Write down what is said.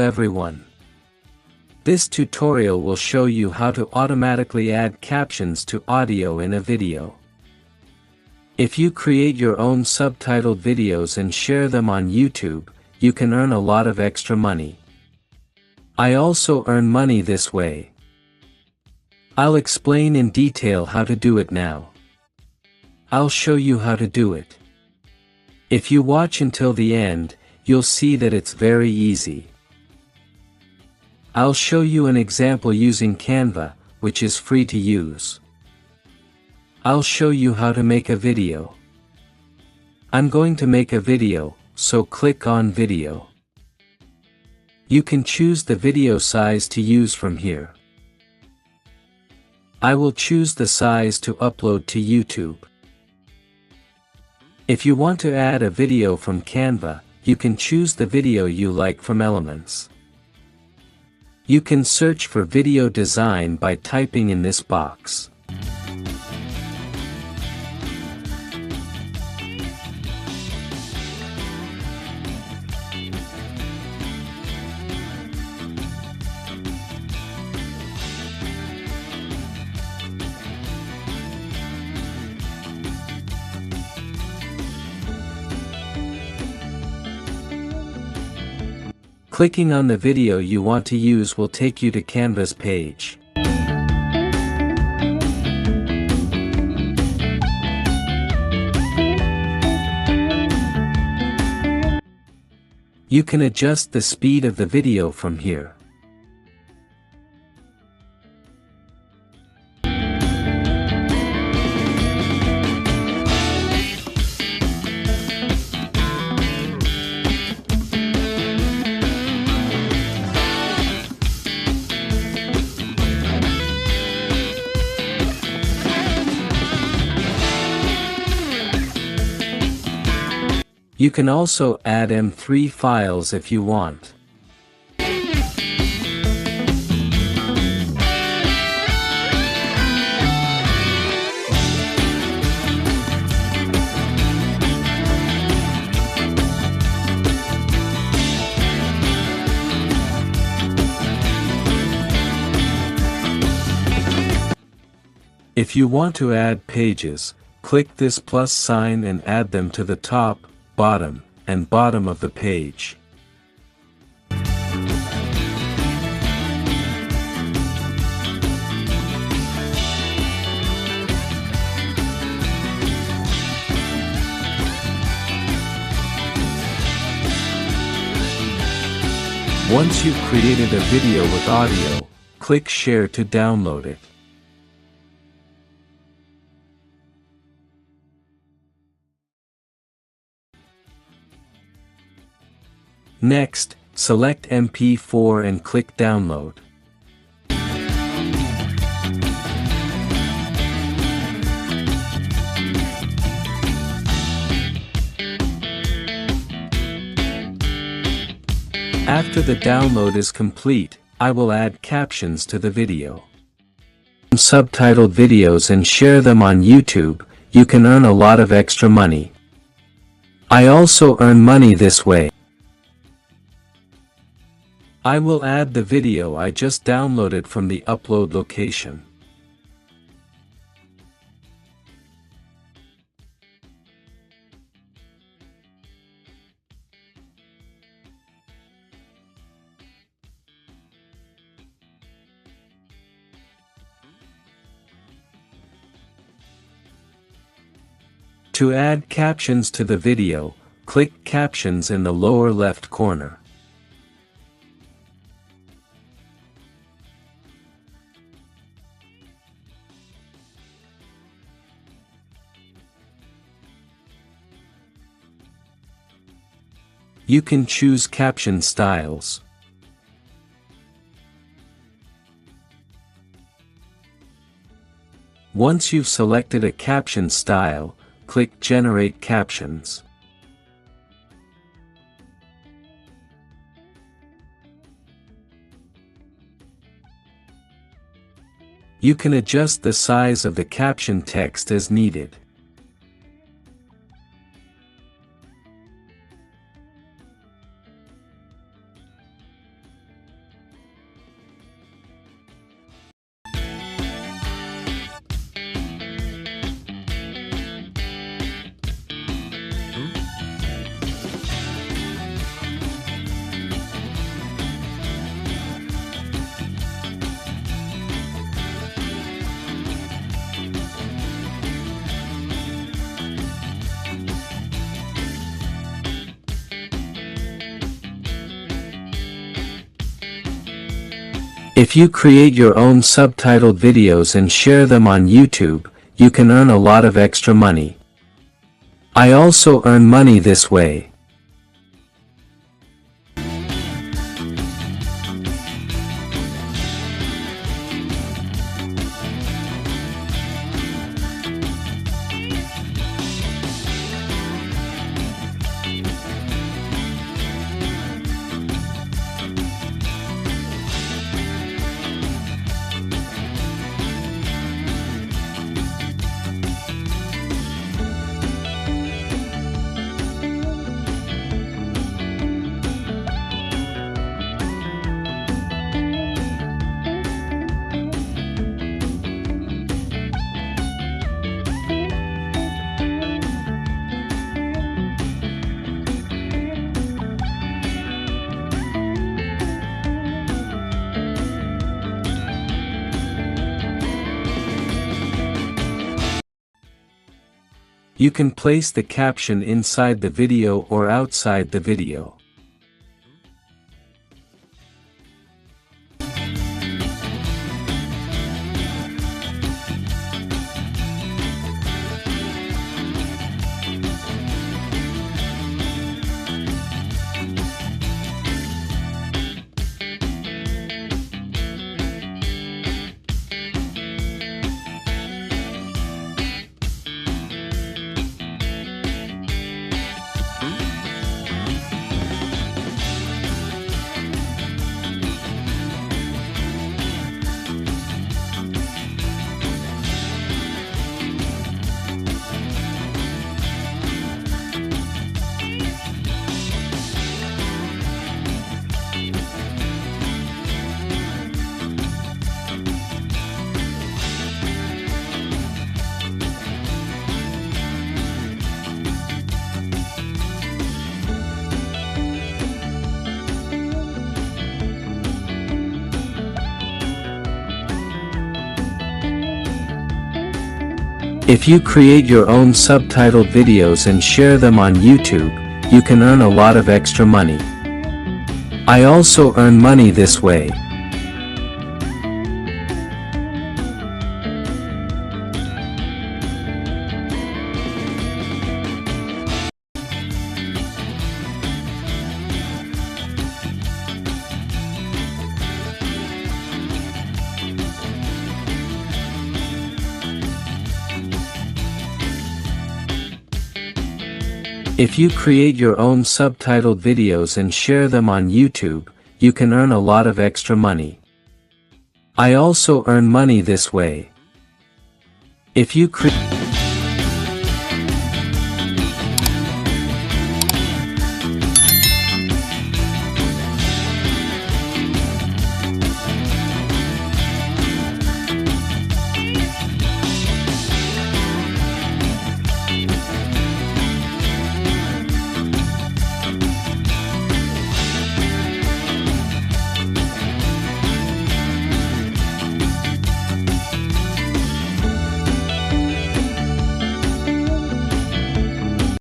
everyone. This tutorial will show you how to automatically add captions to audio in a video. If you create your own subtitled videos and share them on YouTube, you can earn a lot of extra money. I also earn money this way. I'll explain in detail how to do it now. I'll show you how to do it. If you watch until the end, you'll see that it's very easy. I'll show you an example using Canva, which is free to use. I'll show you how to make a video. I'm going to make a video, so click on Video. You can choose the video size to use from here. I will choose the size to upload to YouTube. If you want to add a video from Canva, you can choose the video you like from Elements. You can search for video design by typing in this box. Clicking on the video you want to use will take you to Canva's page. You can adjust the speed of the video from here. You can also add MP3 files if you want. If you want to add pages, click this plus sign and add them to the top, bottom, and bottom of the page. Once you've created a video with audio, click Share to download it. Next, select MP4 and click Download. After the download is complete, I will add captions to the video. Subtitled videos and share them on YouTube, you can earn a lot of extra money. I also earn money this way. I will add the video I just downloaded from the upload location. To add captions to the video, click Captions in the lower left corner. You can choose caption styles. Once you've selected a caption style, click Generate Captions. You can adjust the size of the caption text as needed. If you create your own subtitled videos and share them on YouTube, you can earn a lot of extra money. I also earn money this way. You can place the caption inside the video or outside the video. If you create your own subtitled videos and share them on YouTube, you can earn a lot of extra money. I also earn money this way. If you create your own subtitled videos and share them on YouTube, you can earn a lot of extra money. I also earn money this way. If you create